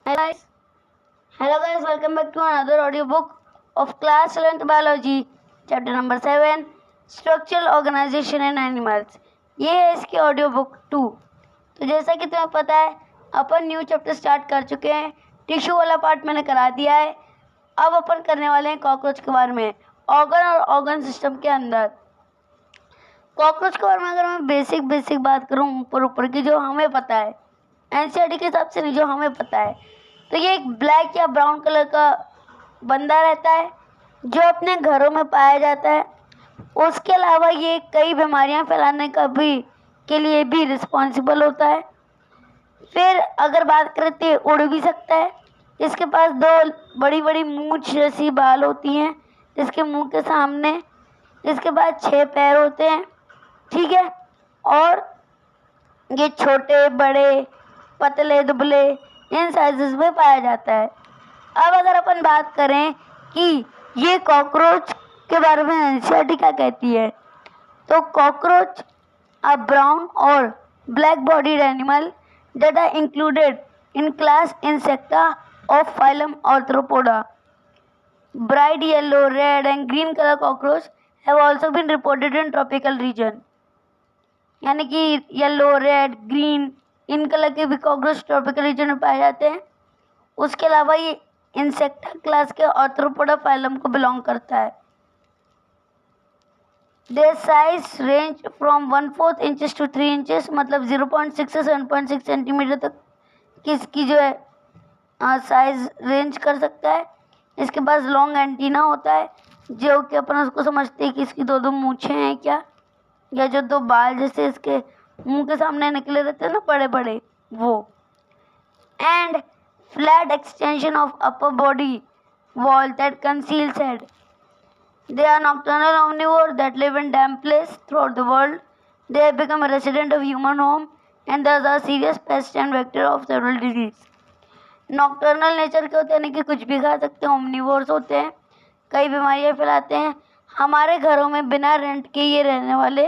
Guys, hello guys, welcome back to another audiobook of class 11th biology, chapter number 7, structural organization in animals. ये है इसकी audio book 2। तो जैसा कि तुम्हें पता है, अपन न्यू चैप्टर स्टार्ट कर चुके हैं। टिश्यू वाला पार्ट मैंने करा दिया है। अब अपन करने वाले हैं कॉकरोच के बारे में, ऑर्गन और ऑर्गन सिस्टम के अंदर। कॉकरोच के बारे में अगर मैं बेसिक बात करूँ, ऊपर की जो हमें पता है, एनसीईआरटी के हिसाब से नहीं, जो हमें पता है, तो ये एक ब्लैक या ब्राउन कलर का बंदा रहता है जो अपने घरों में पाया जाता है। उसके अलावा ये कई बीमारियां फैलाने का भी के लिए भी रिस्पॉन्सिबल होता है। फिर अगर बात करें तो उड़ भी सकता है। इसके पास दो बड़ी बड़ी मूंछ जैसी बाल होती हैं इसके मुंह के सामने। इसके बाद 6 पैर होते हैं, ठीक है। और ये छोटे बड़े पतले दुबले इन साइजेस में पाया जाता है। अब अगर अपन बात करें कि ये कॉकरोच के बारे में एनसीईआरटी क्या कहती है, तो कॉकरोच अ ब्राउन और black bodied animal that are included in class Insecta of phylum Arthropoda. Bright yellow, red and green color cockroach have also been reported in tropical region. यानी कि yellow, red, green in colour के भी cockroach tropical region में पाए जाते हैं। उसके अलावा ये इंसेक्टा क्लास के आर्थ्रोपोडा फाइलम को बिलोंग करता है। Their size range from 1/4 inches to 3 inches, मतलब 0.6 से 7.6 सेंटीमीटर तक किसकी जो है साइज रेंज कर सकता है। इसके पास लॉन्ग एंटीना होता है, जो कि अपन उसको समझते हैं कि इसकी दो मूंछें हैं क्या, या जो 2 बाल जैसे इसके मुंह के सामने निकले रहते हैं ना बड़े बड़े, वो। And flat extension of upper body wall that conceals head. They are nocturnal omnivores that live in damp places throughout the world. They have become a resident of human home and thus are serious pest and vector of several disease. Nocturnal nature के होते हैं, यानी कि कुछ भी खा सकते हैं, ओमनिवोर्स होते हैं, कई बीमारियां फैलाते हैं। हमारे घरों में बिना रेंट के ये रहने वाले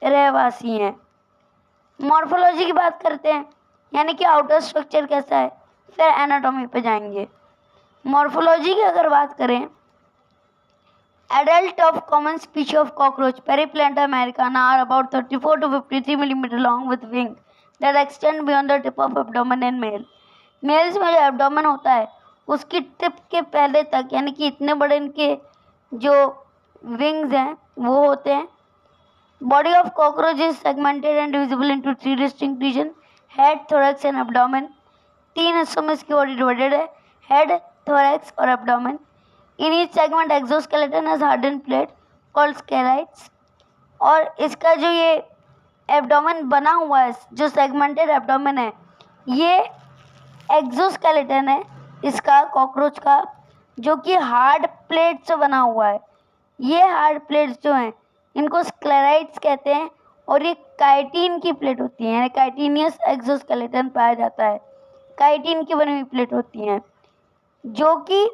रहवासी हैं। मॉर्फोलॉजी की बात करते हैं, यानी कि आउटर स्ट्रक्चर कैसा है, फिर एनाटॉमी पे जाएंगे। मॉर्फोलॉजी की अगर बात करें, adult of common species of cockroach Periplanta americana are about 34 to 53 millimeter long with wings that extend beyond the tip of abdomen in male. Males में जो एब्डोमेन होता है उसकी टिप के पहले तक, यानी कि इतने बड़े इनके जो विंग्स हैं वो होते हैं। Body of cockroach is segmented and divisible into 3 distinct region, head, thorax and abdomen. 3 हिस्सों में इसकी बॉडी डिवाइडेड है, हेड, थोरैक्स और abdomen. In each segment exoskeleton has hardened plate called sclerites. और इसका जो ये एब्डोमेन बना हुआ है, जो सेगमेंटेड एब्डोमेन है, ये एक्सोस्केलेटन है इसका, कॉकरोच का, जो कि हार्ड प्लेट से बना हुआ है। ये हार्ड प्लेट्स जो हैं इनको स्क्लेराइट्स कहते हैं और ये काइटिन की प्लेट होती है, यानी काइटिनियस एक्सोस्केलेटन पाया जाता है। काइटिन की बनी हुई प्लेट होती हैं जो कि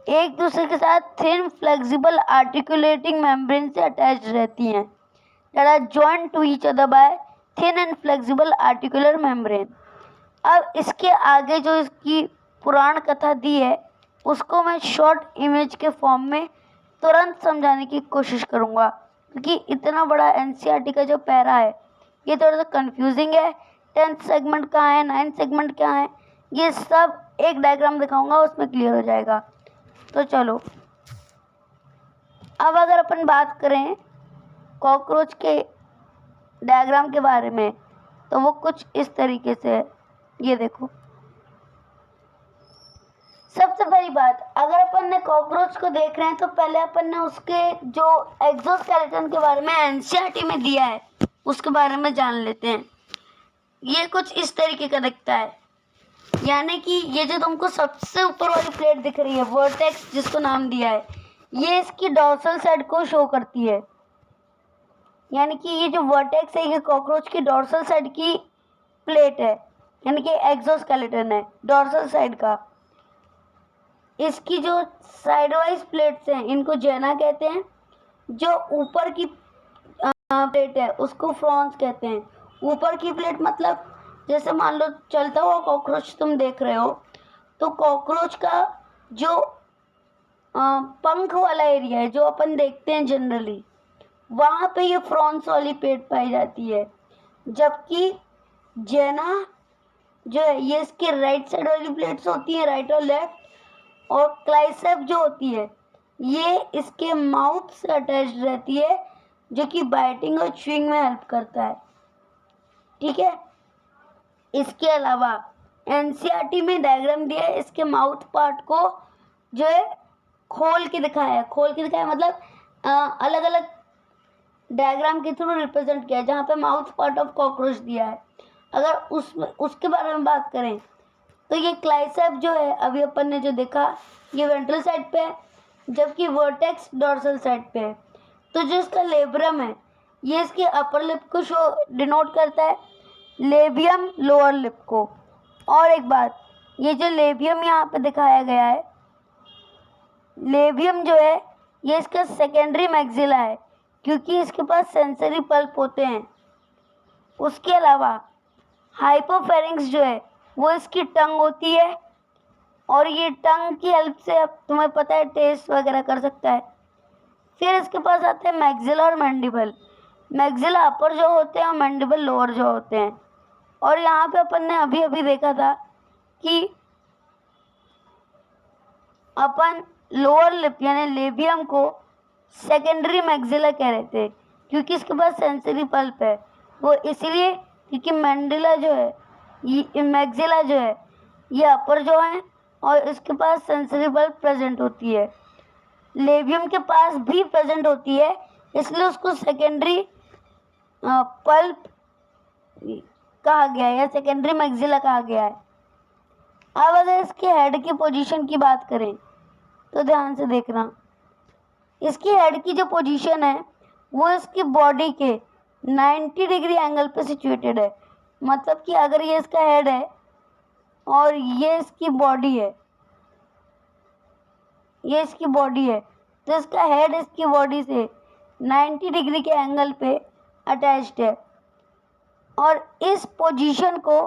एक दूसरे के साथ थिन फ्लेक्सिबल आर्टिकुलेटिंग मेम्ब्रेन से अटैच रहती हैं, that are joined to each other by thin and flexible articular membrane. अब इसके आगे जो इसकी पुराण कथा दी है उसको मैं शॉर्ट इमेज के फॉर्म में तुरंत समझाने की कोशिश करूँगा, क्योंकि इतना बड़ा एनसीईआरटी का जो पैरा है ये थोड़ा सा कंफ्यूजिंग है। 10th सेगमेंट कहाँ है, 9th सेगमेंट कहाँ है, ये सब एक डायग्राम दिखाऊंगा, उसमें क्लियर हो जाएगा। तो चलो, अब अगर अपन बात करें कॉकरोच के डायग्राम के बारे में, तो वो कुछ इस तरीके से है। ये देखो, सबसे पहली बात, अगर अपन ने कॉकरोच को देख रहे हैं तो पहले अपन ने उसके जो एक्सोस्केलेटन के बारे में एनसीईआरटी में दिया है उसके बारे में जान लेते हैं। ये कुछ इस तरीके का दिखता है, यानी कि ये जो तुमको सबसे ऊपर वाली प्लेट दिख रही है, वर्टेक्स जिसको नाम दिया है, ये इसकी डॉर्सल साइड को शो करती है। यानी कि ये जो वर्टेक्स है ये कॉकरोच की डॉर्सल साइड की प्लेट है, यानी कि एक्सोस्केलेटन है डॉर्सल साइड का। इसकी जो साइड वाइज प्लेट्स हैं इनको जेना कहते हैं। जो ऊपर की प्लेट है उसको फ्रॉन्स कहते हैं। ऊपर की प्लेट मतलब जैसे मान लो चलता हुआ कॉकरोच तुम देख रहे हो, तो कॉकरोच का जो पंख वाला एरिया है जो अपन देखते हैं जनरली, वहाँ पे ये फ्रॉन्स वाली प्लेट पाई जाती है। जबकि जेना जो है ये इसके राइट साइड वाली प्लेट्स होती है, राइट और लेफ्ट। और क्लाइसेप जो होती है ये इसके माउथ से अटैच्ड रहती है, जो कि बाइटिंग और च्यूइंग में हेल्प करता है। ठीक है, इसके अलावा एनसीईआरटी में डायग्राम दिया है, इसके माउथ पार्ट को जो है खोल के दिखाया है। खोल के दिखाया मतलब अलग अलग डायग्राम के थ्रू रिप्रेजेंट किया है, जहाँ पे माउथ पार्ट ऑफ कॉकरोच दिया है। अगर उसके बारे में बात करें तो ये क्लाइसेप जो है अभी अपन ने जो देखा ये वेंट्रल साइड पे है, जबकि वर्टेक्स डोर्सल साइड पे है। तो जो इसका लेब्रम है ये इसके अपर लिप को शो डिनोट करता है, लेबियम लोअर लिप को। और एक बात, ये जो लेबियम यहाँ पे दिखाया गया है, लेबियम जो है ये इसका सेकेंडरी मैक्सिला है, क्योंकि इसके पास सेंसरी पल्प होते हैं। उसके अलावा हाइपोफेरिंक्स जो है वो इसकी टंग होती है, और ये टंग की हेल्प से अब तुम्हें पता है टेस्ट वगैरह कर सकता है। फिर इसके पास आते हैं मैक्सिला और मैंडिबल। मैक्सिला अपर जो होते हैं और मैंडिबल लोअर जो होते हैं। और यहाँ पे अपन ने अभी अभी देखा था कि अपन लोअर लिप यानी लेबियम को सेकेंडरी मैक्सिला कह रहे थे, क्योंकि इसके पास सेंसरी पल्प है। वो इसलिए क्योंकि मैंडिला जो है ये मैक्सिला जो है ये अपर जो है और इसके पास सेंसरी पल्प प्रेजेंट होती है। लेबियम के पास भी प्रेजेंट होती है, इसलिए उसको सेकेंडरी पल्प कहा गया है या सेकेंडरी मैक्सिला कहा गया है। अब अगर इसके हेड की पोजीशन की बात करें तो ध्यान से देखना, इसकी हेड की जो पोजीशन है वो इसकी बॉडी के 90 डिग्री एंगल पे सिचुएटेड है। मतलब कि अगर ये इसका हेड है और ये इसकी बॉडी है, ये इसकी बॉडी है, तो इसका हेड इसकी बॉडी से 90 डिग्री के एंगल पे अटैच्ड है। और इस पोजीशन को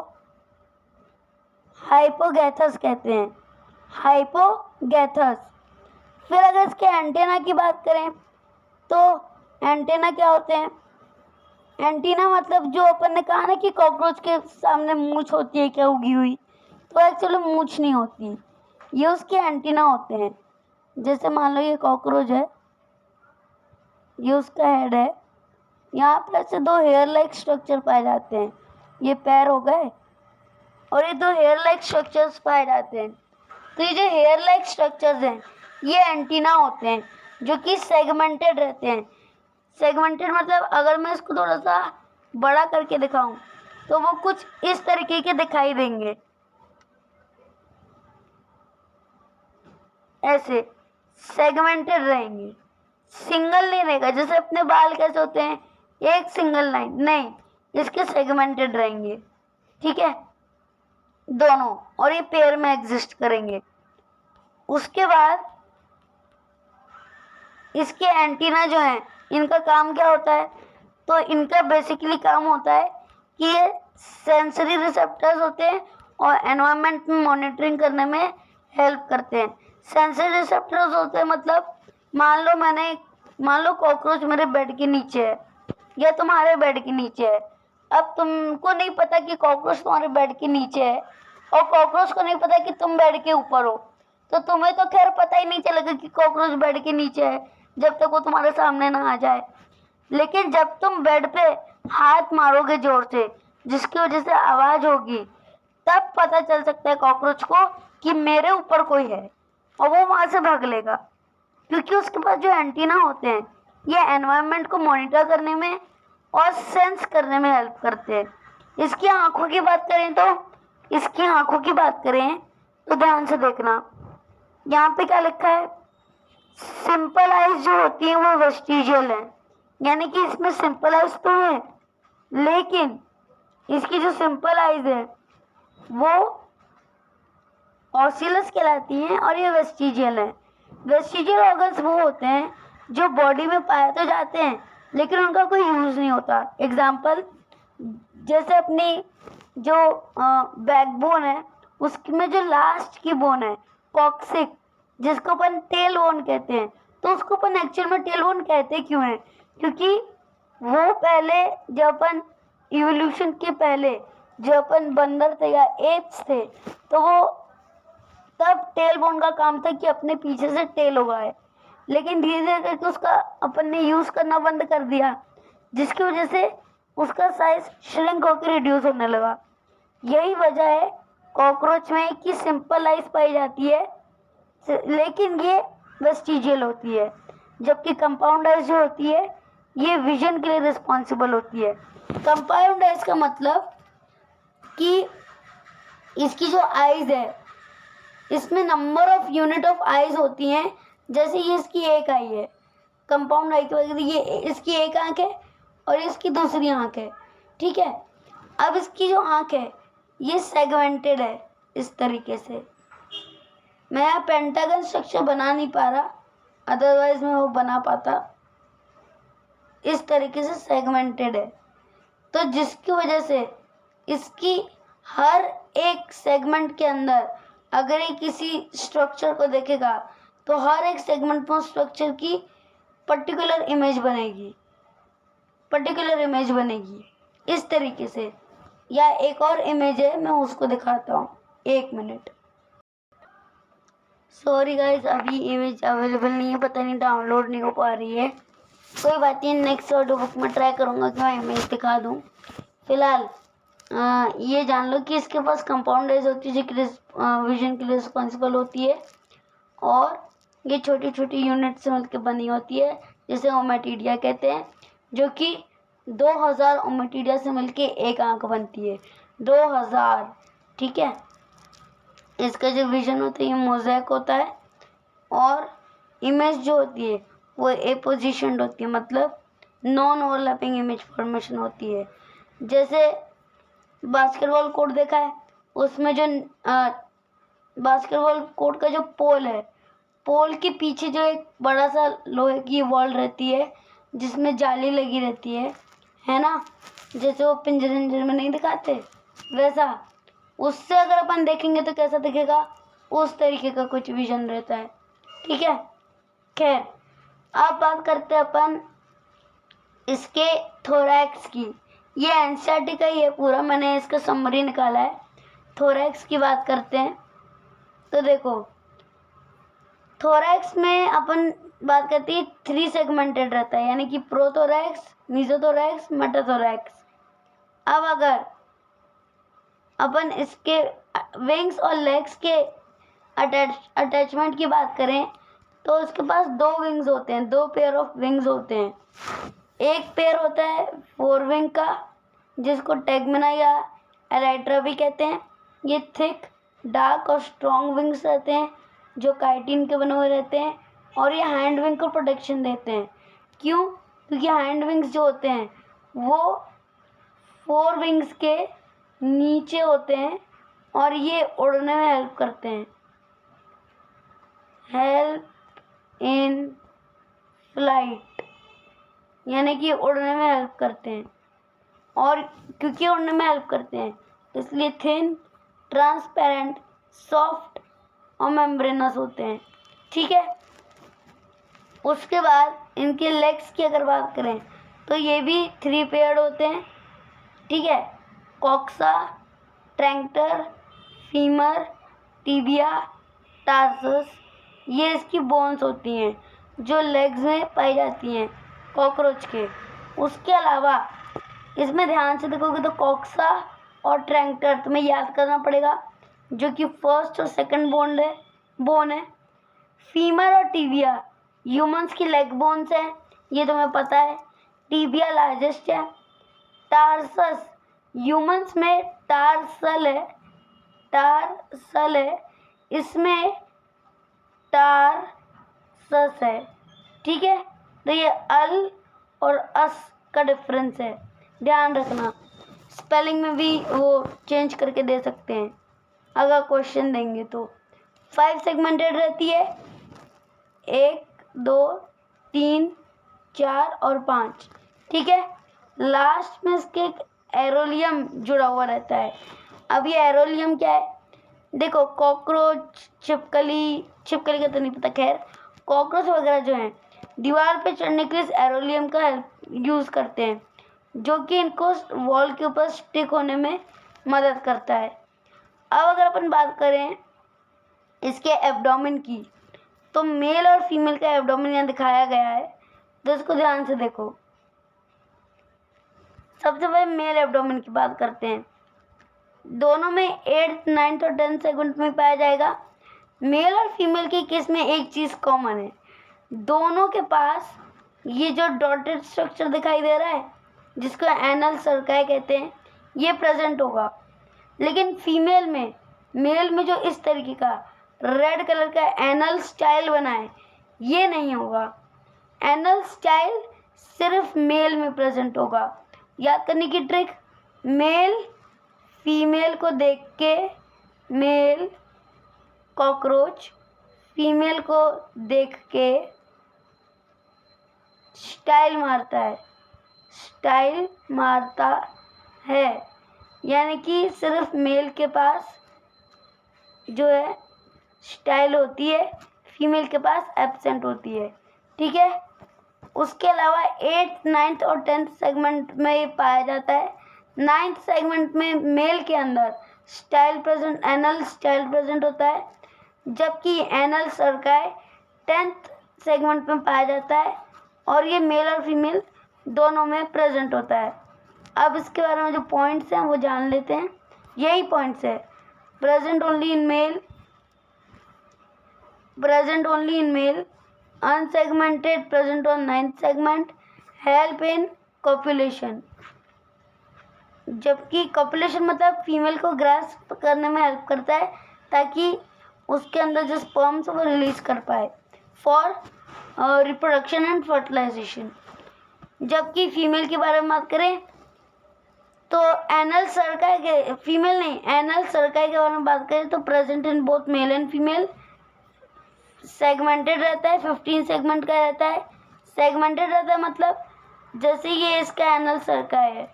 हाइपोगैथस कहते हैं, हाइपोगैथस। फिर अगर इसके एंटेना की बात करें तो एंटेना क्या होते हैं? एंटीना मतलब जो अपन ने कहा ना कि कॉकरोच के सामने मूंछ होती है क्या उगी हुई, तो एक्चुअली मूंछ नहीं होती, ये उसके एंटीना होते हैं। जैसे मान लो ये कॉकरोच है, ये उसका हेड है, यहाँ पर ऐसे दो हेयर लाइक स्ट्रक्चर पाए जाते हैं, ये पैर हो गए और ये दो हेयर लाइक स्ट्रक्चर्स पाए जाते हैं। तो ये जो हेयर लाइक स्ट्रक्चर्स हैं ये एंटीना होते हैं, जो कि सेगमेंटेड रहते हैं। सेगमेंटेड मतलब अगर मैं इसको थोड़ा सा बड़ा करके दिखाऊं तो वो कुछ इस तरीके के दिखाई देंगे, ऐसे सेगमेंटेड रहेंगे, सिंगल नहीं रहेगा। जैसे अपने बाल कैसे होते हैं एक सिंगल लाइन, नहीं, इसके सेगमेंटेड रहेंगे। ठीक है, दोनों, और ये पेयर में एग्जिस्ट करेंगे। उसके बाद इसके एंटीना जो हैं इनका काम क्या होता है? तो इनका बेसिकली काम होता है कि ये सेंसरी रिसेप्टर्स होते हैं और एनवायरनमेंट में मॉनिटरिंग करने में हेल्प करते हैं। सेंसरी रिसेप्टर्स होते हैं मतलब मान लो कॉकरोच मेरे बेड के नीचे है या तुम्हारे बेड के नीचे है। अब तुमको नहीं पता कि कॉकरोच तुम्हारे बेड के नीचे है और कॉकरोच को नहीं पता कि तुम बेड के ऊपर हो, तो तुम्हें तो खैर पता ही नहीं चलेगा कि कॉकरोच बेड के नीचे है जब तक वो तुम्हारे सामने ना आ जाए। लेकिन जब तुम बेड पे हाथ मारोगे जोर से, जिसकी वजह से आवाज होगी, तब पता चल सकता है कॉकरोच को कि मेरे ऊपर कोई है और वो वहां से भाग लेगा, क्योंकि उसके पास जो एंटीना होते हैं ये एनवायरनमेंट को मॉनिटर करने में और सेंस करने में हेल्प करते हैं। इसकी आंखों की बात करें तो ध्यान से देखना, यहाँ पे क्या लिखा है? सिंपल आइज जो होती है वो वेस्टिजियल है, यानी कि इसमें सिंपल आइज तो है लेकिन इसकी जो सिंपल आइज है वो ऑसिलस कहलाती हैं और ये वेस्टिजियल है। वेस्टिजियल ऑर्गन्स वो होते हैं जो बॉडी में पाए तो जाते हैं लेकिन उनका कोई यूज नहीं होता। एग्जाम्पल, जैसे अपनी जो बैकबोन है उसमें जो लास्ट की बोन है कॉक्सिक, जिसको अपन टेल बोन कहते हैं, तो उसको अपन एक्चुअल में टेल बोन कहते क्यों हैं? क्योंकि वो पहले जब अपन इवोल्यूशन के पहले जब अपन बंदर थे या एप्स थे, तो वो तब टेल बोन का काम था कि अपने पीछे से टेल उगाए। लेकिन धीरे धीरे करके उसका अपन ने यूज करना बंद कर दिया, जिसकी वजह से उसका साइज श्रिंक होकर रिड्यूस होने लगा। यही वजह है कॉकरोच में कि सिंपल आइज पाई जाती है, लेकिन ये वेस्टिजियल होती है, जबकि कंपाउंड आइज जो होती है ये विजन के लिए रिस्पॉन्सिबल होती है। कंपाउंड आइज का मतलब कि इसकी जो आइज है इसमें number of unit of eyes होती हैं। जैसे ये इसकी एक आई है, कंपाउंड आई की वजह से ये इसकी एक आंख है और इसकी दूसरी आंख है, ठीक है। अब इसकी जो आंख है ये सेगमेंटेड है इस तरीके से। मैं यहाँ पेंटागन स्ट्रक्चर बना नहीं पा रहा, अदरवाइज मैं वो बना पाता। इस तरीके से सेगमेंटेड है, तो जिसकी वजह से इसकी हर एक सेगमेंट के अंदर अगर ये किसी स्ट्रक्चर को देखेगा तो हर एक सेगमेंट में स्ट्रक्चर की पर्टिकुलर इमेज बनेगी इस तरीके से। या एक और इमेज है, मैं उसको दिखाता हूँ, 1 मिनट। सॉरी गाइज, अभी इमेज अवेलेबल नहीं है, पता नहीं डाउनलोड नहीं हो पा रही है। कोई बात नहीं, नेक्स्ट ऑडियो बुक में ट्राई करूँगा कि मैं इमेज दिखा दूँ। फिलहाल ये जान लो कि इसके पास कंपाउंड आइज होती है जो विजन के लिए रिस्पॉन्सिबल होती है, और ये छोटी छोटी यूनिट से मिलकर बनी होती है, जिसे ओमेटिडिया कहते हैं, जो कि 2000 ओमेटिडिया से मिलके एक आंख बनती है। 2000, ठीक है। इसका जो विजन होता है ये मोज़ेक होता है, और इमेज जो होती है वो ए पोजिशन्ड होती है, मतलब नॉन ओवरलैपिंग इमेज फॉर्मेशन होती है। जैसे बास्केटबॉल कोर्ट देखा है, उसमें जो बास्केटबॉल कोर्ट का जो पोल है, पोल के पीछे जो एक बड़ा सा लोहे की वॉल रहती है जिसमें जाली लगी रहती है ना, जैसे वो पिंजरे में नहीं दिखाते वैसा। उससे अगर अपन देखेंगे तो कैसा दिखेगा, उस तरीके का कुछ विजन रहता है, ठीक है। खैर, अब बात करते हैं अपन इसके थोरैक्स की। ये एनसीईआरटी का ही है पूरा, मैंने इसका समरी निकाला है। थोरैक्स की बात करते हैं तो देखो, थोरैक्स में अपन बात करते हैं 3 सेगमेंटेड रहता है, यानी कि प्रोथोरैक्स, मीजोथोरैक्स, मेटाथोरैक्स। अब अगर अपन इसके विंग्स और लेग्स के अटैचमेंट की बात करें तो उसके पास 2 विंग्स होते हैं, 2 पेयर ऑफ विंग्स होते हैं। एक पेयर होता है 4 विंग का, जिसको टेगमेना या एलाइट्रा भी कहते हैं। ये थिक, डार्क और स्ट्रॉन्ग विंग्स रहते हैं जो काइटिन के बने हुए रहते हैं, और ये हैंड विंग को प्रोटेक्शन देते हैं। क्यों? क्योंकि हैंड विंग्स जो होते हैं वो 4 विंग्स के नीचे होते हैं और ये उड़ने में हेल्प करते हैं, हेल्प इन फ्लाइट, यानी कि उड़ने में हेल्प करते हैं। और क्योंकि उड़ने में हेल्प करते हैं इसलिए थिन, ट्रांसपेरेंट, सॉफ्ट और मेम्ब्रेनस होते हैं, ठीक है। उसके बाद इनके लेग्स की अगर बात करें तो ये भी 3 पेयर्ड होते हैं, ठीक है। कॉक्सा, ट्रैंक्टर, फीमर, टिबिया, टार्सस, ये इसकी बोन्स होती हैं जो लेग्स में पाई जाती हैं कॉकरोच के। उसके अलावा इसमें ध्यान से देखोगे तो कॉक्सा और ट्रैंक्टर तुम्हें याद करना पड़ेगा, जो कि फर्स्ट और सेकंड बोन है। फीमर और टिबिया ह्यूमंस की लेग बोन्स हैं, ये तुम्हें पता है। टिबिया लार्जेस्ट है। टार्सस ह्यूमंस में टार्सल है, इसमें टार्सस है, ठीक है। तो ये अल और अस का डिफरेंस है, ध्यान रखना। स्पेलिंग में भी वो चेंज करके दे सकते हैं अगर क्वेश्चन देंगे तो। 5 सेगमेंटेड रहती है, 1, 2, 3, 4 और 5, ठीक है। लास्ट में इसके एक एरोलियम जुड़ा हुआ रहता है। अब ये एरोलियम क्या है? देखो कॉकरोच, छिपकली का तो नहीं पता, खैर कॉकरोच वगैरह जो हैं दीवार पे चढ़ने के लिए एरोलियम का यूज़ करते हैं, जो कि इनको वॉल के ऊपर स्टिक होने में मदद करता है। अब अगर अपन बात करें इसके एब्डोमेन की, तो मेल और फीमेल का एब्डोमेन यहाँ दिखाया गया है, तो इसको ध्यान से देखो। सबसे पहले मेल एब्डोमेन की बात करते हैं। दोनों में 8th 9th और 10th सेगमेंट में पाया जाएगा। मेल और फीमेल के केस में एक चीज़ कॉमन है, दोनों के पास ये जो डॉटेड स्ट्रक्चर दिखाई दे रहा है जिसको एनल सर्काई कहते हैं, ये प्रेजेंट होगा। लेकिन फीमेल में, मेल में जो इस तरीके का रेड कलर का एनल स्टाइल बना है, ये नहीं होगा। एनल स्टाइल सिर्फ मेल में प्रेजेंट होगा। याद करने की ट्रिक, मेल फीमेल को देख के, मेल कॉकरोच फीमेल को देख के स्टाइल मारता है, यानी कि सिर्फ मेल के पास जो है स्टाइल होती है, फीमेल के पास एब्सेंट होती है। ठीक है, उसके अलावा 8th 9th और 10th सेगमेंट में ये पाया जाता है। 9th सेगमेंट में मेल के अंदर एनल स्टाइल प्रेजेंट होता है, जबकि एनल सर्काई 10th सेगमेंट में पाया जाता है और ये मेल और फीमेल दोनों में प्रेजेंट होता है। अब इसके बारे में जो पॉइंट्स हैं वो जान लेते हैं। यही पॉइंट्स है, present only in male, unsegmented, present on 9th segment, help in copulation. जबकि कॉपुलेशन मतलब फीमेल को ग्रास्प करने में हेल्प करता है ताकि उसके अंदर जो स्पर्म्स वो रिलीज कर पाए फॉर रिप्रोडक्शन एंड फर्टिलाइजेशन। जबकि फीमेल के बारे में बात करें तो एनल सर्काई के बारे में बात करें तो present in both male and female, segmented रहता है, 15 सेगमेंट का रहता है। सेगमेंटेड रहता है मतलब जैसे ये इसका एनल सर्काई है,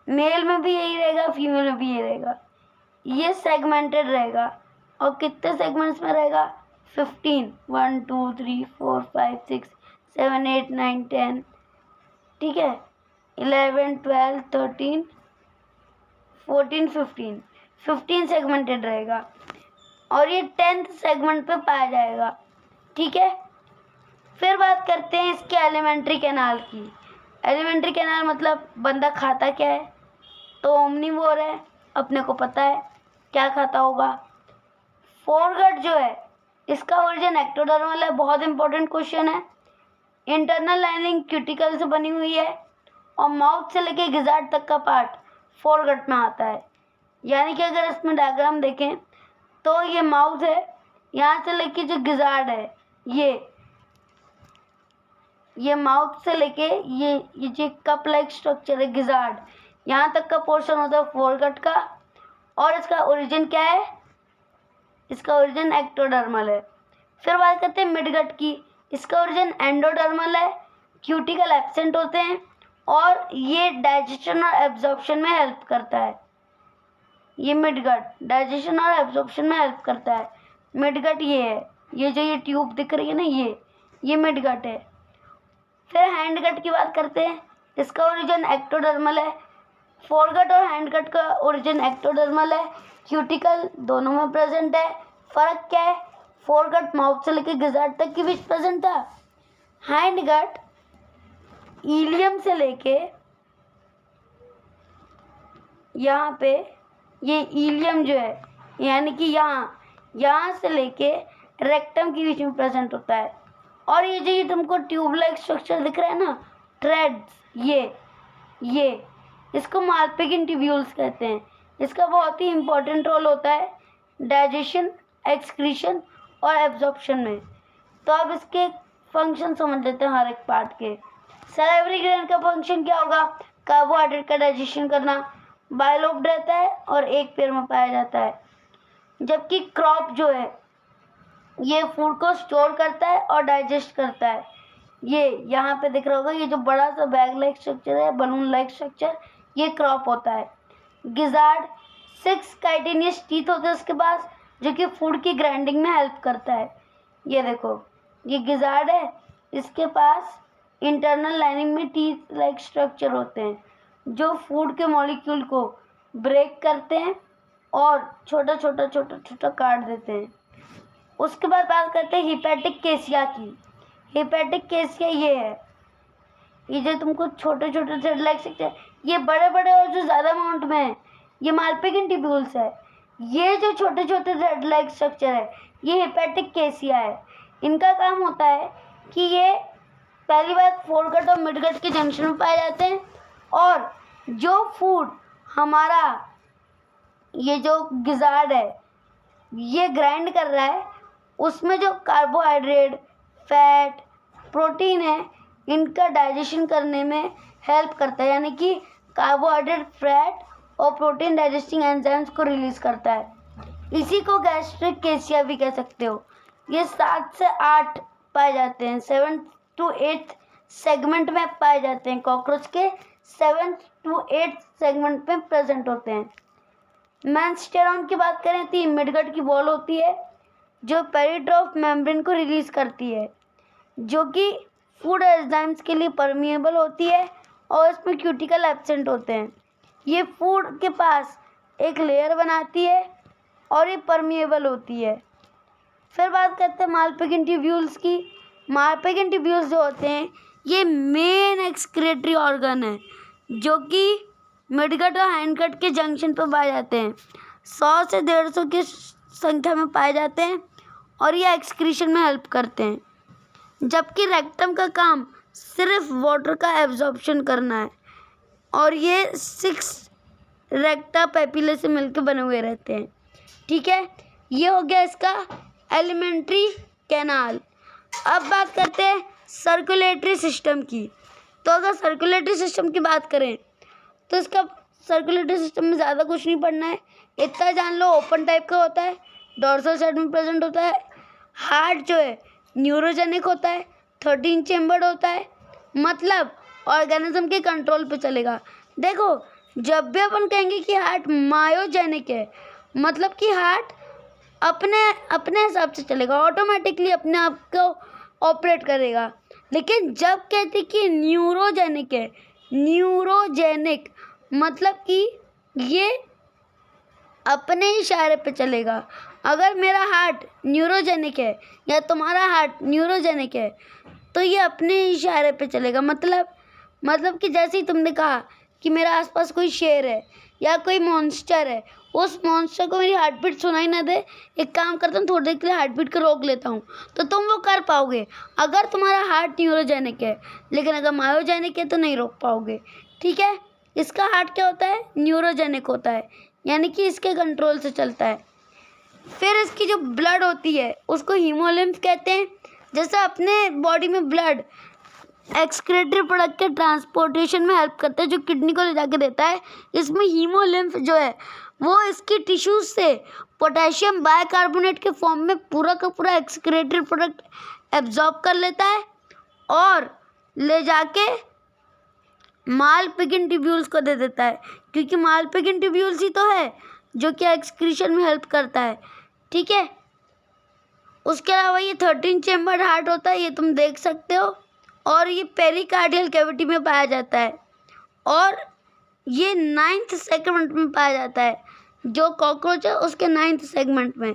मेल में भी यही रहेगा, फीमेल में भी यही रहेगा, ये सेगमेंटेड रहेगा। और कितने सेगमेंट्स में रहेगा? 15, 1 2 3 4 5 6 7 8 9 10, ठीक है, 11 12 13 14 15 सेगमेंटेड रहेगा और ये 10th सेगमेंट पे पाया जाएगा। ठीक है, फिर बात करते हैं इसके एलिमेंट्री कैनाल की। एलिमेंट्री कैनाल मतलब बंदा खाता क्या है, तो ओमनीवोर है, अपने को पता है क्या खाता होगा। फोरगट जो है इसका ओरिजिन एक्टोडर्मल है, बहुत इंपॉर्टेंट क्वेश्चन है। इंटरनल लाइनिंग क्यूटिकल से बनी हुई है और माउथ से लेके गिजार्ड तक का पार्ट फोरगट में आता है। यानी कि अगर इसमें डायग्राम देखें तो ये माउथ है, यहाँ से लेके जो गिजार्ड है ये माउथ से लेके ये जो कप लाइक स्ट्रक्चर है गिजार्ड, यहाँ तक का पोर्शन होता है फोरगट का। और इसका ओरिजिन क्या है? इसका ओरिजिन एक्टोडर्मल है। फिर बात करते हैं मिडगट की। इसका ओरिजिन एंडोडर्मल है, क्यूटिकल एब्सेंट होते हैं और ये डाइजेशन और एब्जॉर्प्शन में हेल्प करता है। ये मिडगट डाइजेशन और एब्जॉर्प्शन में हेल्प करता है। मिडगट ये है, ये जो ये ट्यूब दिख रही है ना, ये मिडगट है। फिर हैंडगट की बात करते हैं। इसका ओरिजिन एक्टोडर्मल है। फोरगट और हैंडगट का ओरिजिन एक्टोडर्मल है, क्यूटिकल दोनों में प्रेजेंट है। फर्क क्या है? फोरगट माउथ से लेकर गिजार्ड तक के बीच प्रेजेंट था, हैंडगट इलियम से लेके यहाँ पे, ये इलियम जो है यानी कि यहाँ से लेके रेक्टम के बीच में प्रेजेंट होता है। और ये जो ये तुमको ट्यूब लाइक स्ट्रक्चर दिख रहा है ना, थ्रेड्स, ये इसको माल्पिगिन ट्यूब्यूल्स कहते हैं। इसका बहुत ही इंपॉर्टेंट रोल होता है डाइजेशन, एक्सक्रीशन और एब्जॉर्प्शन में। तो अब इसके फंक्शन समझ लेते हैं हर एक पार्ट के। सैलिवरी ग्लैंड का फंक्शन क्या होगा? कार्बोहाइड्रेट का डाइजेशन करना। बायलोब्ड रहता है और एक पैर में पाया जाता है। जबकि क्रॉप जो है ये फूड को स्टोर करता है और डाइजेस्ट करता है। ये यहाँ पे दिख रहा होगा, ये जो बड़ा सा बैग लाइक स्ट्रक्चर है, बलून लाइक स्ट्रक्चर, ये क्रॉप होता है। गिजार्ड 6 काइटिनियस टीथ होते हैं उसके पास, जो कि फूड की ग्राइंडिंग में हेल्प करता है। ये देखो, ये गिजार्ड है, इसके पास इंटरनल लाइनिंग में टीथ लाइक स्ट्रक्चर होते हैं जो फूड के मॉलिक्यूल को ब्रेक करते हैं और छोटा छोटा काट देते हैं। उसके बाद बात करते हैं हिपैटिक केसिया की। हिपैटिक केसिया ये है, ये जो तुमको छोटे छोटे थ्रेड लाइक सकते हैं, ये बड़े बड़े और जो ज़्यादा अमाउंट में है ये मालपिगिन ट्यूब्यूल्स है। ये जो छोटे छोटे थ्रेड लाइक स्ट्रक्चर है ये हिपैटिक केसिया है। इनका काम होता है कि ये पहली बात फोरगट और मिडगट के जंक्शन में पाए जाते हैं, और जो फूड हमारा ये जो गिजार्ड है ये ग्राइंड कर रहा है उसमें जो कार्बोहाइड्रेट, फैट, प्रोटीन है, इनका डाइजेशन करने में हेल्प करता है। यानी कि कार्बोहाइड्रेट, फैट और प्रोटीन डाइजेस्टिंग एंजाइम्स को रिलीज करता है। इसी को गैस्ट्रिक केसिया भी कह सकते हो। ये 7 से 8 पाए जाते हैं, 7 to 8 सेगमेंट में पाए जाते हैं। कॉकरोच के 7 to 8 सेगमेंट में प्रेजेंट होते हैं। मेंस्टेरॉन की बात करें तो मिडगट की वॉल होती है जो पेरिट्रोफ मेम्ब्रेन को रिलीज करती है, जो कि फूड एंजाइम्स के लिए परमिएबल होती है और इसमें क्यूटिकल एब्सेंट होते हैं। ये फूड के पास एक लेयर बनाती है और ये परमिएबल होती है। फिर बात करते हैं मालपिगिन ट्यूब्यूल्स की। मालपिगिन ट्यूब्यूल्स जो होते हैं ये मेन एक्सक्रीटरी ऑर्गन है जो कि मिडगट और हाइंडगट के जंक्शन पर पाए जाते हैं। 100 से 150 की संख्या में पाए जाते हैं और ये एक्सक्रीशन में हेल्प करते हैं, जबकि रेक्टम का काम सिर्फ वाटर का एब्जॉर्प्शन करना है और ये 6 रेक्टा पेपिले से मिलकर बने हुए रहते हैं। ठीक है, ये हो गया इसका एलिमेंट्री कैनाल। अब बात करते हैं सर्कुलेटरी सिस्टम की। तो अगर सर्कुलेटरी सिस्टम की बात करें तो इसका सर्कुलेटरी सिस्टम में ज़्यादा कुछ नहीं पढ़ना है, इतना जान लो ओपन टाइप का होता है, डोर्सल साइड में प्रेजेंट होता है। हार्ट जो है न्यूरोजेनिक होता है, 13 चेम्बर्ड होता है, मतलब ऑर्गेनिज्म के कंट्रोल पे चलेगा। देखो, जब भी अपन कहेंगे कि हार्ट मायोजेनिक है, मतलब कि हार्ट अपने हिसाब से चलेगा, ऑटोमेटिकली अपने आप को ऑपरेट करेगा। लेकिन जब कहते कि न्यूरोजेनिक है, न्यूरोजेनिक मतलब कि ये अपने इशारे पे चलेगा। अगर मेरा हार्ट न्यूरोजेनिक है या तुम्हारा हार्ट न्यूरोजेनिक है तो ये अपने इशारे पे चलेगा। मतलब कि जैसे ही तुमने कहा कि मेरे आसपास कोई शेर है या कोई मॉन्स्टर है, उस मॉन्स्टर को मेरी हार्ट बीट सुनाई ना दे, एक काम करता हूँ थोड़ी देर के लिए हार्ट बीट को रोक लेता हूँ, तो तुम वो कर पाओगे अगर तुम्हारा हार्ट न्यूरोजेनिक है। लेकिन अगर मायोजेनिक है तो नहीं रोक पाओगे। ठीक है, इसका हार्ट क्या होता है, न्यूरोजेनिक होता है, यानी कि इसके कंट्रोल से चलता है। फिर इसकी जो ब्लड होती है उसको हीमोलिम्फ कहते हैं। जैसे अपने बॉडी में ब्लड एक्सक्रीटरी प्रोडक्ट के ट्रांसपोर्टेशन में हेल्प करता है, जो किडनी को ले जाके देता है, इसमें हीमोलिम्फ जो है वो इसकी टिश्यूज से पोटेशियम बाइकार्बोनेट के फॉर्म में पूरा का पूरा एक्सक्रीटरी प्रोडक्ट एब्जॉर्ब कर लेता है और ले जाके मालपिगिन ट्यूब्यूल्स को दे देता है, क्योंकि मालपिगिन ट्यूब्यूल्स ही तो है जो कि एक्सक्रीशन में हेल्प करता है। ठीक है, उसके अलावा ये 13 चेम्बर्ड हार्ट होता है, ये तुम देख सकते हो, और ये पेरिकार्डियल कैविटी में पाया जाता है और ये 9th सेगमेंट में पाया जाता है। जो कॉकरोच है उसके 9th सेगमेंट में।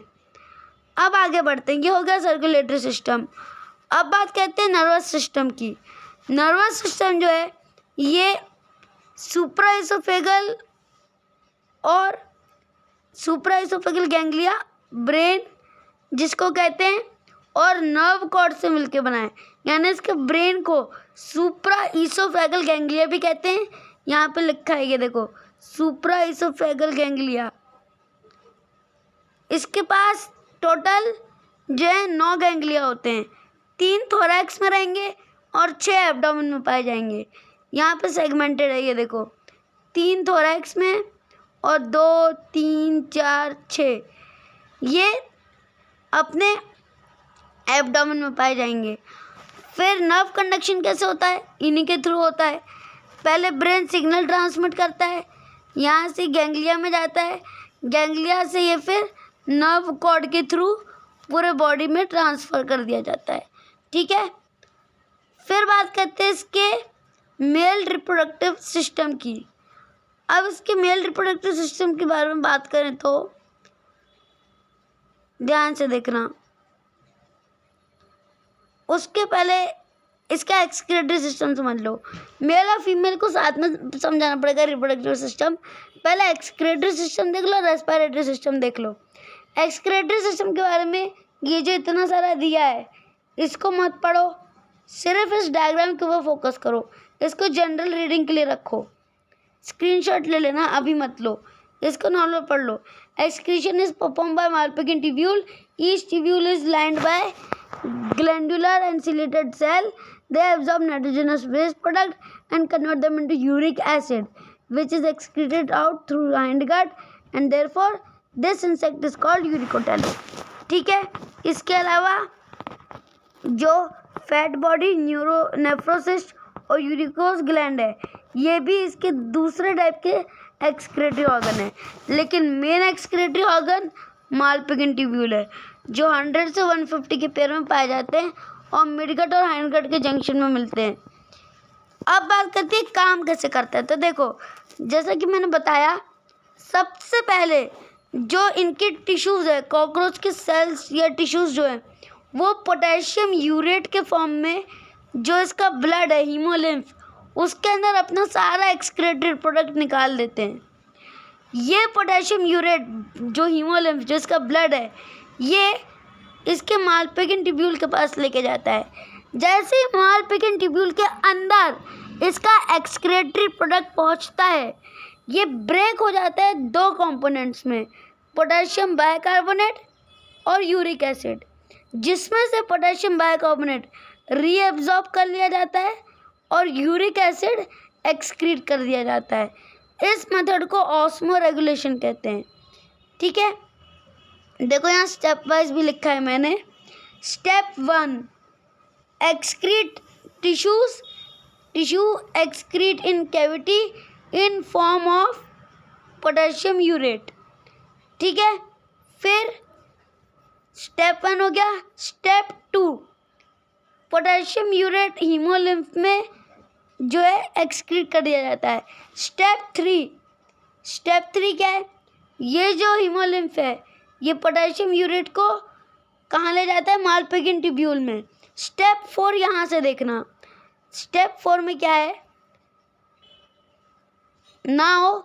अब आगे बढ़ते हैं, ये हो गया सर्कुलेटरी सिस्टम। अब बात करते हैं नर्वस सिस्टम की। नर्वस सिस्टम जो है ये सुप्राइसोफेगल और सुप्राइसोफेगल गैंग्लिया, ब्रेन जिसको कहते हैं, और नर्व कॉर्ड से मिलके बना है, यानी इसके ब्रेन को सुप्राइसोफेगल गैंग्लिया भी कहते हैं। यहाँ पे लिखा है, ये देखो, सुप्राइसोफेगल गैंग्लिया। इसके पास टोटल जो है 9 गैंग्लिया होते हैं, 3 थोरैक्स में रहेंगे और 6 एब्डोमेन में पाए जाएंगे। यहाँ पे सेगमेंटेड है, ये देखो, 3 थोरैक्स में और 2, 3, 4, 6 ये अपने एब्डोमेन में पाए जाएंगे। फिर नर्व कंडक्शन कैसे होता है, इन्हीं के थ्रू होता है। पहले ब्रेन सिग्नल ट्रांसमिट करता है, यहाँ से गैंग्लिया में जाता है, गैंग्लिया से ये फिर नर्व कॉर्ड के थ्रू पूरे बॉडी में ट्रांसफ़र कर दिया जाता है। ठीक है, फिर बात करते हैं इसके मेल रिप्रोडक्टिव सिस्टम की। अब इसके मेल रिप्रोडक्टिव सिस्टम के बारे में बात करें तो ध्यान से देखना। उसके पहले इसका एक्सक्रीटरी सिस्टम समझ लो। मेल और फीमेल को साथ में समझाना पड़ेगा रिप्रोडक्टिव सिस्टम। पहले एक्सक्रीटरी सिस्टम देख लो, रेस्पिरेटरी सिस्टम देख लो। एक्सक्रीटरी सिस्टम के बारे में ये जो इतना सारा दिया है इसको मत पढ़ो, सिर्फ इस डायग्राम के ऊपर फोकस करो। इसको जनरल रीडिंग के लिए रखो, स्क्रीनशॉट ले लेना, अभी मत लो, इसको नॉर्मल पढ़ लो। Excretion is perform by Malpighian tubule. Each tubule is lined by glandular and ciliated cell. They absorb nitrogenous waste product and convert them into uric acid, which is excreted out through hindgut, and therefore this insect is called uricotalus. ठीक है, इसके अलावा जो fat body नेफ्रोसिस्ट और यूरिकोस gland है ये भी इसके दूसरे टाइप के एक्सक्रीटरी ऑर्गन है, लेकिन मेन एक्सक्रीटरी ऑर्गन मालपिगिन ट्यूब्यूल है जो 100 से 150 के पेयर में पाए जाते हैं और मिडगट और हाइंडगट के जंक्शन में मिलते हैं। अब बात करते हैं काम कैसे करता है। तो देखो, जैसा कि मैंने बताया, सबसे पहले जो इनके टिश्यूज़ है, कॉकरोच के सेल्स या टिश्यूज़ जो है वो पोटेशियम यूरेट के फॉर्म में जो इसका ब्लड है हीमोलिम्फ, उसके अंदर अपना सारा एक्सक्रीटरी प्रोडक्ट निकाल देते हैं। ये पोटेशियम यूरेट जो हीमोलिम्फ जो इसका ब्लड है ये इसके मालपिगिन ट्यूब्यूल के पास लेके जाता है। जैसे ही मालपिगिन ट्यूब्यूल के अंदर इसका एक्सक्रीटरी प्रोडक्ट पहुंचता है ये ब्रेक हो जाता है दो कंपोनेंट्स में, पोटेशियम बाइकार्बोनेट और यूरिक एसिड, जिसमें से पोटेशियम बाइकार्बोनेट रीएब्जॉर्ब कर लिया जाता है और यूरिक एसिड एक्सक्रीट कर दिया जाता है। इस मेथड को ऑस्मो रेगुलेशन कहते हैं। ठीक है, देखो यहाँ स्टेप वाइज भी लिखा है मैंने। Step 1, excrete tissue excrete in cavity in form of potassium urate. ठीक है, फिर स्टेप 1 हो गया। स्टेप 2, पोटेशियम यूरेट हीमोलिम्फ में जो है एक्सक्रीट कर दिया जाता है। स्टेप 3 क्या है, ये जो हीमोलिम्फ है ये पोटेशियम यूरेट को कहाँ ले जाता है, मालपिगिन ट्यूब्यूल में। स्टेप 4 यहाँ से देखना। स्टेप 4 में क्या है, now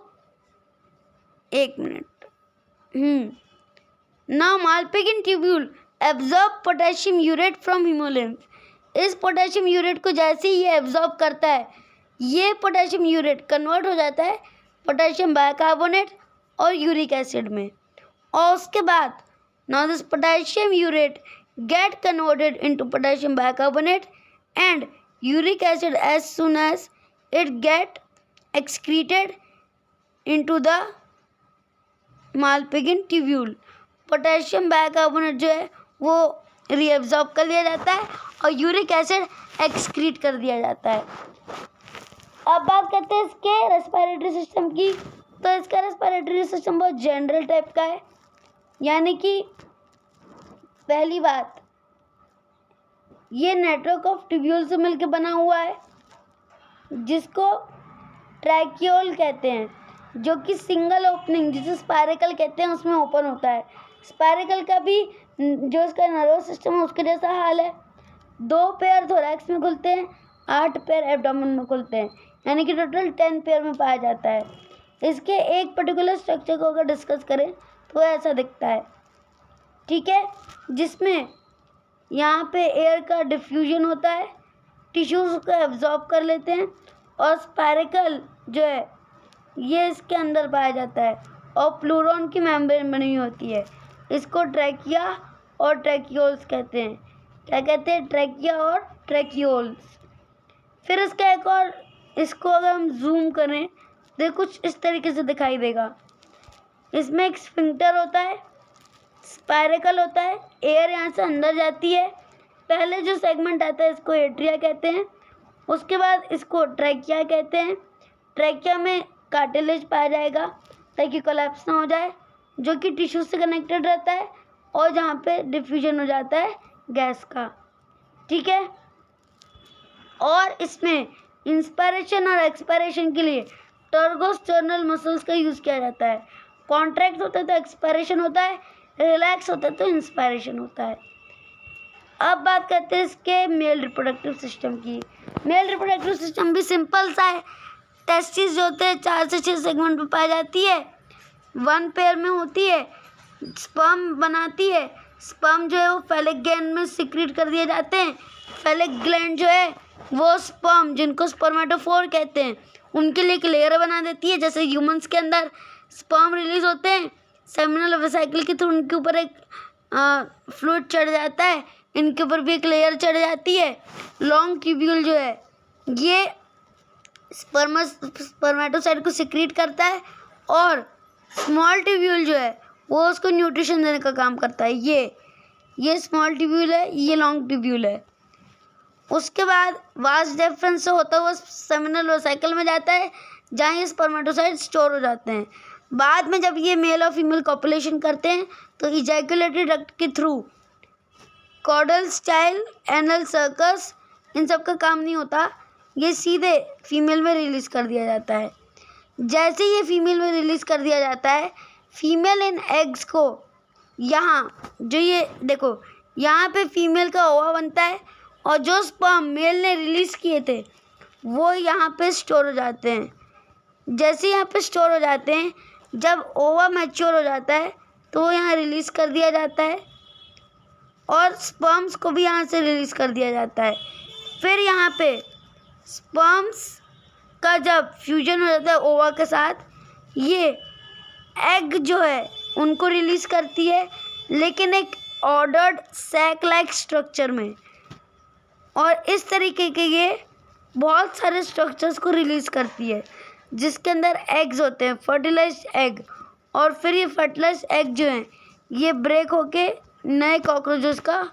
Malpighian tubule absorb potassium urate from haemolymph. इस पोटेशियम यूरेट को जैसे ही ये एब्जॉर्ब करता है ये पोटेशियम यूरेट कन्वर्ट हो जाता है पोटेशियम बाइकार्बोनेट और यूरिक एसिड में, और उसके बाद now this potassium urate get converted into potassium bicarbonate and uric acid as soon as it get excreted into the Malpighian tubule. Potassium bicarbonate जो है वो रीएब्जॉर्ब कर लिया जाता है और यूरिक एसिड एक्सक्रीट कर दिया जाता है। अब बात करते हैं इसके रेस्पिरेटरी सिस्टम की। तो इसका रेस्पिरेटरी सिस्टम बहुत जनरल टाइप का है, यानी कि पहली बात ये नेटवर्क ऑफ ट्यूब्यूल से मिलकर बना हुआ है जिसको ट्रैकियोल कहते हैं, जो कि सिंगल ओपनिंग जिसे स्पायरिकल कहते हैं उसमें ओपन होता है। स्पायरिकल का भी जो इसका नर्वस सिस्टम है उसके जैसा हाल है। 2 पेयर थोरैक्स में खुलते हैं, 8 पेयर एब्डोमेन में खुलते हैं, यानी कि टोटल 10 पेयर में पाया जाता है। इसके एक पर्टिकुलर स्ट्रक्चर को अगर डिस्कस करें तो ऐसा दिखता है। ठीक है, जिसमें यहाँ पे एयर का डिफ्यूजन होता है, टिश्यूज़ को एब्जॉर्ब कर लेते हैं और स्पायरिकल जो है ये इसके अंदर पाया जाता है और प्लूरॉन की मेम्ब्रेन बनी हुई होती है। इसको ट्रैकिया और ट्रैकियोल्स कहते हैं। क्या कहते हैं, ट्रैकिया और ट्रैकियोल्स। फिर इसका एक और, इसको अगर हम जूम करें तो कुछ इस तरीके से दिखाई देगा। इसमें एक स्फिंक्टर होता है, स्पायरिकल होता है, एयर यहाँ से अंदर जाती है। पहले जो सेगमेंट आता है इसको एट्रिया कहते हैं, उसके बाद इसको ट्रैकिया कहते हैं। ट्रैकिया में कार्टिलेज पाया जाएगा ताकि कोलैप्स ना हो जाए। जो कि टिश्यू से कनेक्टेड रहता है और जहाँ पे डिफ्यूजन हो जाता है गैस का, ठीक है। और इसमें इंस्पायरेशन और एक्सपायरेशन के लिए टर्गोस्टर्नल मसल्स का यूज़ किया जाता है। कॉन्ट्रैक्ट होता है तो एक्सपायरेशन होता है, रिलैक्स होता है तो इंस्पायरेशन होता है। अब बात करते हैं इसके मेल रिप्रोडक्टिव सिस्टम की। मेल रिप्रोडक्टिव सिस्टम भी सिंपल सा है। टेस्टिस जो होते हैं 4 से 6 सेगमेंट में पाई जाती है, 1 पेयर में होती है, स्पर्म बनाती है। स्पर्म जो है वो फेलिक ग्लैंड में सिक्रीट कर दिए जाते हैं। फेलिक ग्लैंड जो है वो स्पर्म, जिनको स्पर्मेटोफोर कहते हैं, उनके लिए एक लेयर बना देती है। जैसे ह्यूमंस के अंदर स्पर्म रिलीज होते हैं सेमिनल वेसिकल के थ्रू, उनके ऊपर एक फ्लूइड चढ़ जाता है, इनके ऊपर भी एक लेयर चढ़ जाती है। लॉन्ग ट्यूब्यूल जो है ये स्पर्मेटोसाइट को सिक्रीट करता है और स्मॉल ट्यूब्यूल जो है वो उसको न्यूट्रिशन देने का काम करता है। ये स्मॉल ट्यूब्यूल है, ये लॉन्ग ट्यूब्यूल है। उसके बाद वास्ट डिफरेंस से होता हुआ सेमिनल वेसिकल में जाता है, जहाँ ये स्पर्मेटोसाइट स्टोर हो जाते हैं। बाद में जब ये मेल और फीमेल कॉपुलेशन करते हैं तो इजैकुलेटरी डक्ट के through caudal style anal cercus, इन सब का काम नहीं होता, ये सीधे फीमेल में रिलीज कर दिया जाता है। जैसे ये फीमेल में रिलीज कर दिया जाता है, फीमेल इन एग्स को यहाँ जो ये देखो यहाँ पे फीमेल का ओवा बनता है और जो स्पर्म मेल ने रिलीज किए थे वो यहाँ पे स्टोर हो जाते हैं। जैसे यहाँ पे स्टोर हो जाते हैं, जब ओवा मैच्योर हो जाता है तो वो यहाँ रिलीज़ कर दिया जाता है और स्पर्म्स को भी यहाँ से रिलीज़ कर दिया जाता है। फिर यहाँ पे स्पर्म्स का जब फ्यूजन हो जाता है ओवा के साथ, ये एग जो है उनको रिलीज़ करती है, लेकिन एक ऑर्डर्ड सैक लाइक स्ट्रक्चर में। और इस तरीके के ये बहुत सारे स्ट्रक्चर्स को रिलीज़ करती है, जिसके अंदर एग्स होते हैं, फर्टिलाइज्ड एग। और फिर ये फर्टिलाइज्ड एग जो हैं ये ब्रेक होके नए कॉकरोचेस का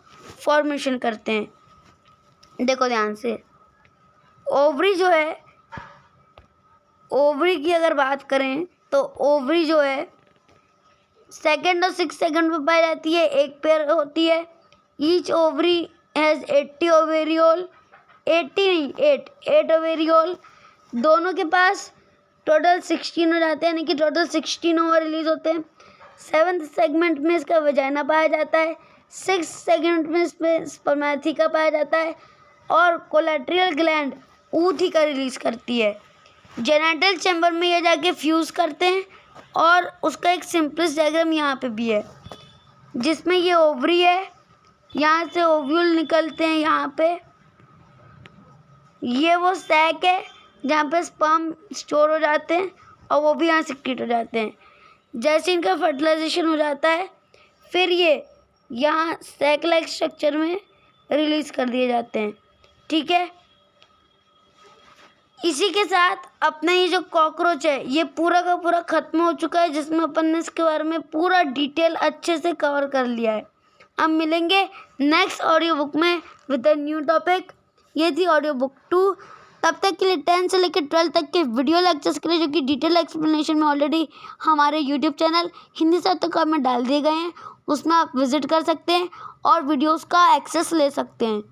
फॉर्मेशन करते हैं। देखो ध्यान से, ओवरी जो है, ओवरी की अगर बात करें तो ओवरी जो है 2nd और 6th सेगमेंट में पाई जाती है, एक पेयर होती है। ईच ओवरी हैज़ 80 ओवेरियोल, 80 नहीं 8 ओवेरियोल। दोनों के पास टोटल 16 हो जाते हैं, यानी कि टोटल 16 ओवर रिलीज होते हैं। 7th सेगमेंट में इसका वजाइना पाया जाता है, 6th सेगमेंट में इसमें स्पर्मेथिका पाया जाता है और कोलेट्रियल ग्लैंड ऊथिका रिलीज करती है। जेनिटल चैम्बर में ये जाके फ्यूज़ करते हैं और उसका एक सिंपलेस्ट डायग्राम यहाँ पे भी है, जिसमें ये ओवरी है, यहाँ से ओव्यूल निकलते हैं, यहाँ पे ये वो सैक है जहाँ पे स्पर्म स्टोर हो जाते हैं और वो भी यहाँ सिक्रीट हो जाते हैं। जैसे इनका फर्टिलाइजेशन हो जाता है, फिर ये यहाँ सैक लाइक स्ट्रक्चर में रिलीज़ कर दिए जाते हैं, ठीक है। इसी के साथ अपना ये जो कॉकरोच है ये पूरा का पूरा ख़त्म हो चुका है, जिसमें अपन ने इसके बारे में पूरा डिटेल अच्छे से कवर कर लिया है। अब मिलेंगे नेक्स्ट ऑडियो बुक में विद अ न्यू टॉपिक। ये थी ऑडियो बुक 2। तब तक के लिए 10 से लेकर 12 तक के वीडियो लेक्चर्स के लिए, जो कि डिटेल एक्सप्लेनेशन में ऑलरेडी हमारे यूट्यूब चैनल हिंदी सार्थक में डाल दिए गए हैं, उसमें आप विजिट कर सकते हैं और वीडियोस का एक्सेस ले सकते हैं।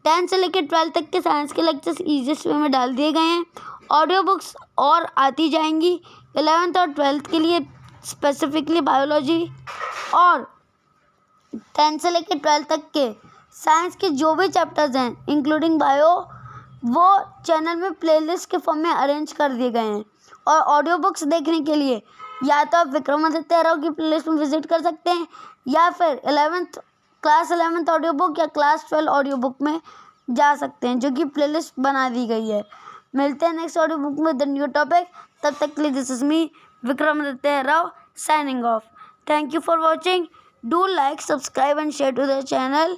10 से लेकर 12 तक के साइंस के लेक्चर्स ईजीएस्ट वे में डाल दिए गए हैं। ऑडियो बुक्स और आती जाएंगी 11th और 12th के लिए, स्पेसिफिकली बायोलॉजी, और 10 से लेकर 12 तक के साइंस के जो भी चैप्टर्स हैं इंक्लूडिंग बायो, वो चैनल में प्लेलिस्ट के फॉर्म में अरेंज कर दिए गए हैं। और ऑडियो बुक्स देखने के लिए या तो आप विक्रमादित्य राव की प्लेलिस्ट में विजिट कर सकते हैं, या फिर क्लास 11th ऑडियो बुक या क्लास 12 ऑडियो बुक में जा सकते हैं, जो कि प्लेलिस्ट बना दी गई है। मिलते हैं नेक्स्ट ऑडियो बुक में द न्यू टॉपिक। तब तक के लिए this is me Vikramaditya Rao signing off. Thank you for watching. Do like, subscribe and share to the channel.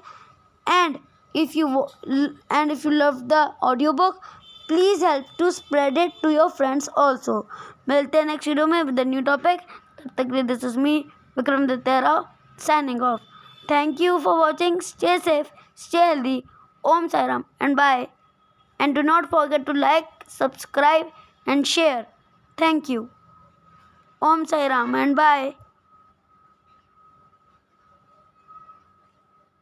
And if you love the audiobook, please help to spread it to your friends also. मिलते हैं next video में with the new topic. तब तक के लिए this is me Vikramaditya Rao signing off. Thank you for watching. Stay safe, stay healthy. Om Sai Ram and bye. And do not forget to like, subscribe and share. Thank you. Om Sai Ram and bye.